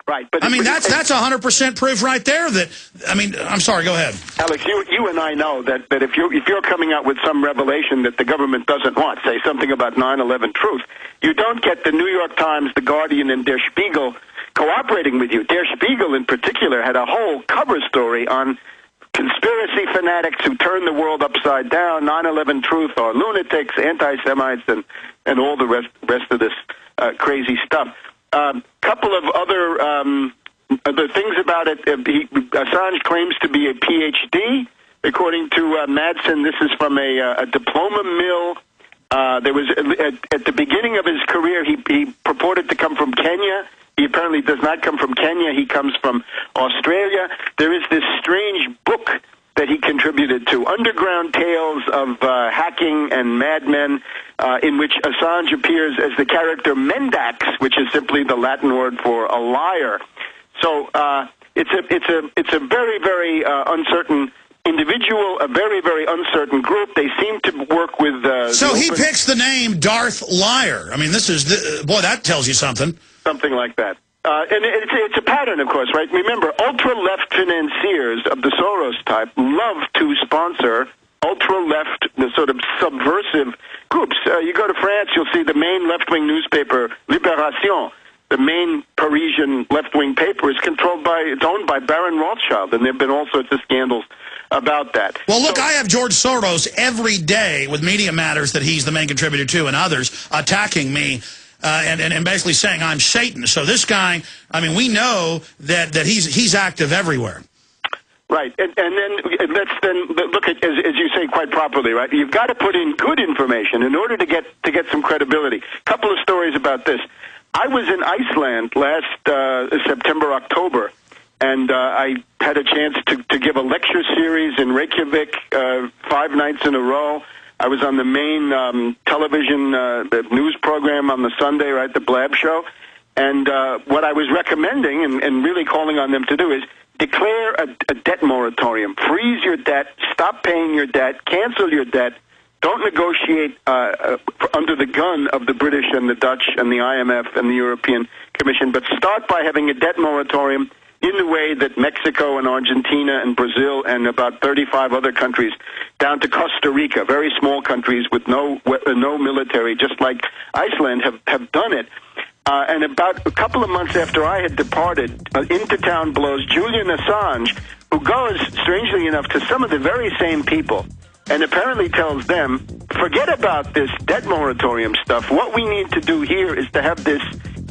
Right, but I mean, that's 100% proof right there that, I mean, I'm sorry, go ahead. Alex, you and I know that if you're coming out with some revelation that the government doesn't want, say something about 9/11 truth, you don't get the New York Times, the Guardian, and Der Spiegel cooperating with you. Der Spiegel, in particular, had a whole cover story on conspiracy fanatics who turn the world upside down. 9/11 truth are lunatics, anti-Semites, and all the rest of this crazy stuff. Couple of other things about it. Assange claims to be a PhD. According to Madsen, this is from a diploma mill. There was at the beginning of his career, he purported to come from Kenya. He apparently does not come from Kenya. He comes from Australia. There is this strange book that he contributed to, Underground Tales of Hacking and Madmen, in which Assange appears as the character Mendax, which is simply the Latin word for a liar. So it's a very, very uncertain individual, a very, very uncertain group. They seem to work with... so he picks the name Darth Liar. I mean, this is... boy, that tells you something. Something like that. And it's a pattern, of course, right? Remember, ultra-left financiers of the Soros type love to sponsor ultra-left, the sort of subversive groups. You go to France, you'll see the main left-wing newspaper, Libération. The main Parisian left-wing paper is it's owned by Baron Rothschild, and there have been all sorts of scandals about that. Well, look, I have George Soros every day with Media Matters that he's the main contributor to and others attacking me. And basically saying I'm Satan. So this guy, I mean, we know that he's active everywhere. Right, and then let's then look at, as you say quite properly, right? You've got to put in good information in order to get some credibility. A couple of stories about this. I was in Iceland last September, October, and I had a chance to give a lecture series in Reykjavik 5 nights in a row. I was on the main television the news program on the Sunday, right, the Blab Show. And what I was recommending and really calling on them to do is declare a debt moratorium. Freeze your debt, stop paying your debt, cancel your debt. Don't negotiate under the gun of the British and the Dutch and the IMF and the European Commission, but start by having a debt moratorium in the way that Mexico and Argentina and Brazil and about 35 other countries, down to Costa Rica, very small countries with no military, just like Iceland, have done it. And about a couple of months after I had departed, into town blows Julian Assange, who goes, strangely enough, to some of the very same people and apparently tells them, forget about this debt moratorium stuff. What we need to do here is to have this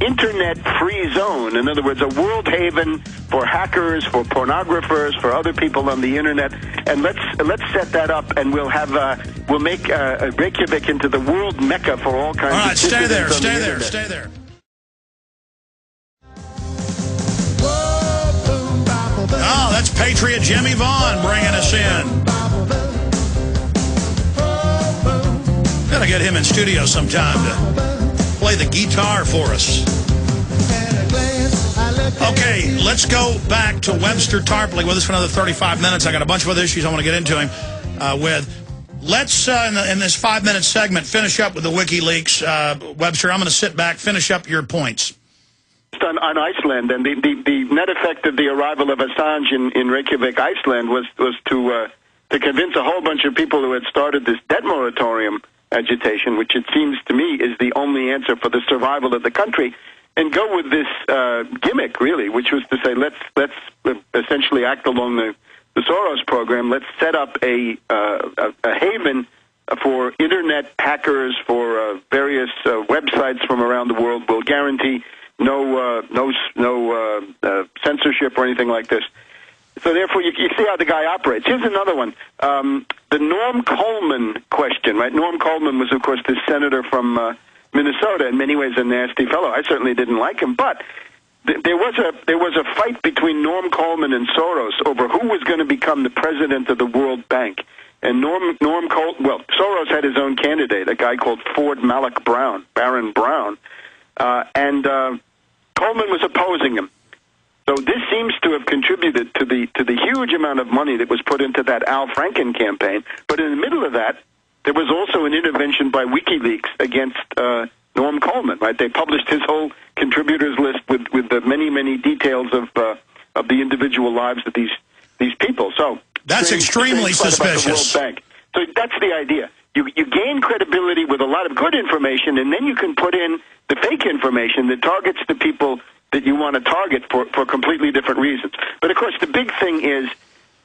internet-free zone. In other words, a world haven for hackers, for pornographers, for other people on the internet. And let's set that up, and we'll make Reykjavik into the world mecca for all kinds of... All right, stay there. Oh, that's Patriot Jimmy Vaughn bringing us in. Gotta get him in studio sometime to play the guitar for us. Okay, let's go back to Webster Tarpley with us for another 35 minutes. I got a bunch of other issues I want to get into him with. Let's, in this 5-minute segment, finish up with the WikiLeaks. Webster, I'm going to sit back, finish up your points. On Iceland, and the net effect of the arrival of Assange in Reykjavik, Iceland, was to convince a whole bunch of people who had started this debt moratorium agitation, which it seems to me is the only answer for the survival of the country, and go with this gimmick, really, which was to say, let's essentially act along the Soros program. Let's set up a haven for internet hackers, for various websites from around the world. We'll guarantee no censorship or anything like this. So therefore, you see how the guy operates. Here's another one. The Norm Coleman question, right? Norm Coleman was, of course, this senator from Minnesota, in many ways a nasty fellow. I certainly didn't like him, but there was a fight between Norm Coleman and Soros over who was going to become the president of the World Bank. And Soros had his own candidate, a guy called Ford Malloch Brown, Baron Brown, and Coleman was opposing him. So this seems to have contributed to the huge amount of money that was put into that Al Franken campaign. But in the middle of that, there was also an intervention by WikiLeaks against Norm Coleman, right? They published his whole contributors list with the many details of the individual lives of these people. So that's extremely suspicious. About the World Bank. So that's the idea. You gain credibility with a lot of good information, and then you can put in the fake information that targets the people that you want to target for completely different reasons. But, of course, the big thing is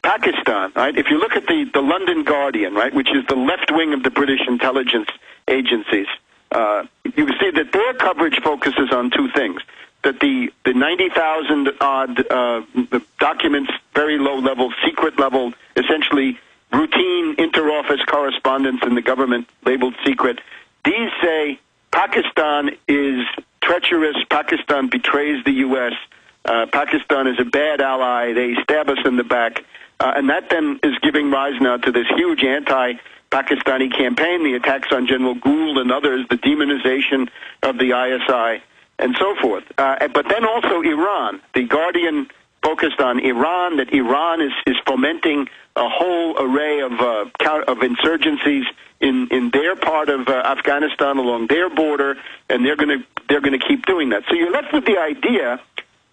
Pakistan, right? If you look at the London Guardian, right, which is the left wing of the British intelligence agencies, you see that their coverage focuses on two things. That the 90,000-odd documents, very low-level, secret-level, essentially routine inter-office correspondence in the government labeled secret. These say Pakistan is treacherous. Pakistan betrays the U.S. Pakistan is a bad ally. They stab us in the back. And that then is giving rise now to this huge anti-Pakistani campaign, the attacks on General Gould and others, the demonization of the ISI, and so forth. But then also Iran. The Guardian focused on Iran, that Iran is fomenting a whole array of insurgencies in their part of Afghanistan along their border, and they're going to keep doing that. So you're left with the idea.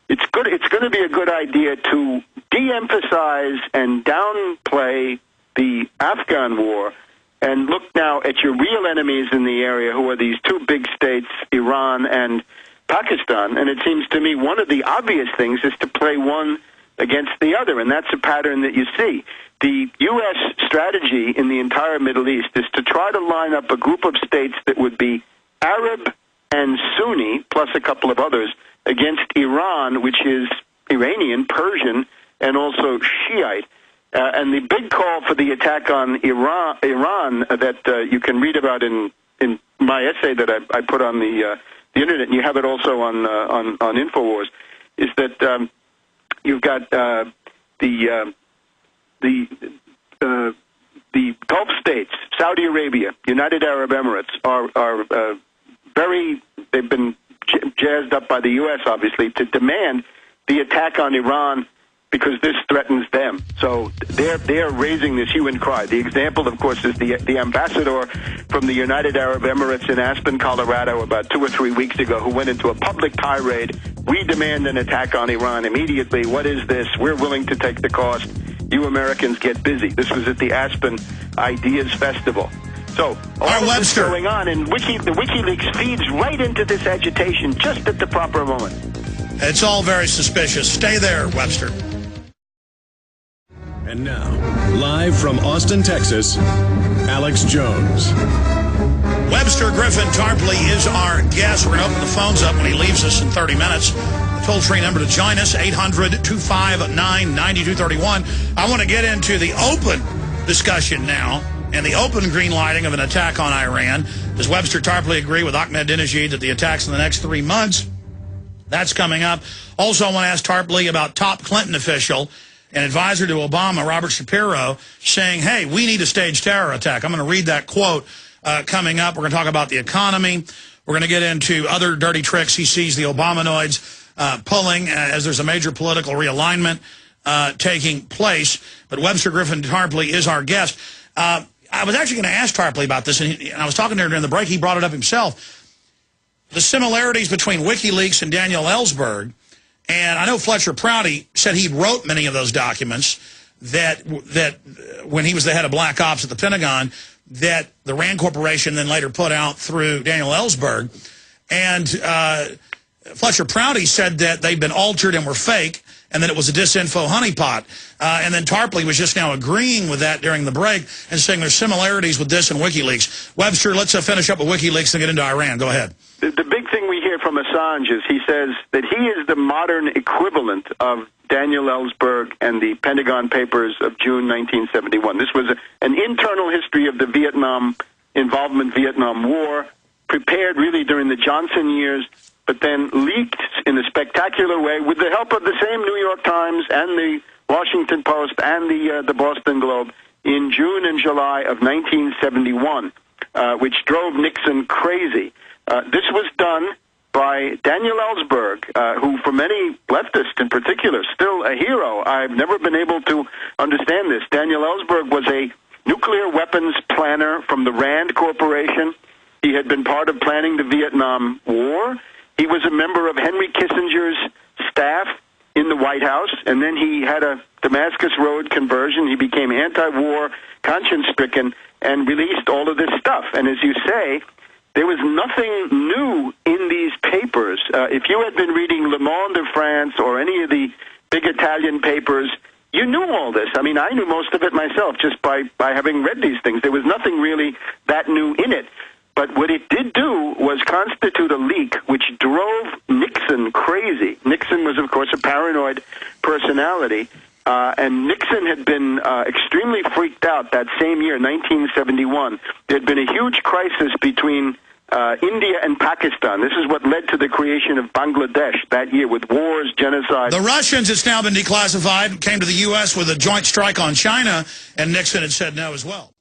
It's going to be a good idea to de-emphasize and downplay the Afghan war and look now at your real enemies in the area, who are these two big states, Iran and Pakistan. And it seems to me one of the obvious things is to play one against the other, and that's a pattern that you see. The U.S. strategy in the entire Middle East is to try to line up a group of states that would be Arab and Sunni, plus a couple of others, against Iran, which is Iranian, Persian, and also Shiite. And the big call for the attack on Iran that you can read about in my essay that I put on the internet, and you have it also on InfoWars, is that you've got the Gulf states, Saudi Arabia, United Arab Emirates are they've been jazzed up by the U.S., obviously, to demand the attack on Iran because this threatens them. So they're raising this hue and cry. The example, of course, is the ambassador from the United Arab Emirates in Aspen, Colorado, about 2 or 3 weeks ago, who went into a public tirade. We demand an attack on Iran immediately. What is this? We're willing to take the cost. You Americans get busy. This was at the Aspen Ideas Festival. So all of this going on, and the WikiLeaks feeds right into this agitation just at the proper moment. It's all very suspicious. Stay there, Webster. And now, live from Austin, Texas, Alex Jones. Webster Griffin Tarpley is our guest. We're going to open the phones up when he leaves us in 30 minutes. The toll-free number to join us, 800-259-9231. I want to get into the open discussion now and the open green lighting of an attack on Iran. Does Webster Tarpley agree with Ahmadinejad that the attacks in the next 3 months? That's coming up. Also, I want to ask Tarpley about top Clinton official and advisor to Obama, Robert Shapiro, saying, hey, we need a staged terror attack. I'm going to read that quote coming up. We're going to talk about the economy. We're going to get into other dirty tricks he sees the Obamanoids pulling as there's a major political realignment taking place. But Webster Griffin Tarpley is our guest. I was actually going to ask Tarpley about this, and I was talking to him during the break. He brought it up himself. The similarities between WikiLeaks and Daniel Ellsberg, and I know Fletcher Prouty said he wrote many of those documents that when he was the head of Black Ops at the Pentagon, that the Rand Corporation then later put out through Daniel Ellsberg. And Fletcher Prouty said that they'd been altered and were fake, and that it was a disinfo honeypot. And then Tarpley was just now agreeing with that during the break and saying there's similarities with this and WikiLeaks. Webster, let's finish up with WikiLeaks and get into Iran. Go ahead. The big thing we hear from Assange is he says that he is the modern equivalent of Daniel Ellsberg and the Pentagon Papers of June 1971. This was an internal history of the Vietnam War, prepared really during the Johnson years, but then leaked in a spectacular way with the help of the same New York Times and the Washington Post and the Boston Globe in June and July of 1971, which drove Nixon crazy. This was done by Daniel Ellsberg, who for many leftists in particular, still a hero. I've never been able to understand this. Daniel Ellsberg was a nuclear weapons planner from the Rand Corporation. He had been part of planning the Vietnam War. He was a member of Henry Kissinger's staff in the White House, and then he had a Damascus Road conversion. He became anti-war, conscience-stricken, and released all of this stuff. And as you say, there was nothing new in these papers. If you had been reading Le Monde de France or any of the big Italian papers, you knew all this. I mean, I knew most of it myself just by having read these things. There was nothing really that new in it. But what it did do was constitute a leak which drove Nixon crazy. Nixon was, of course, a paranoid personality, and Nixon had been extremely freaked out that same year, 1971. There had been a huge crisis between India and Pakistan. This is what led to the creation of Bangladesh that year, with wars, genocide. The Russians, it's now been declassified, came to the U.S. with a joint strike on China, and Nixon had said no as well.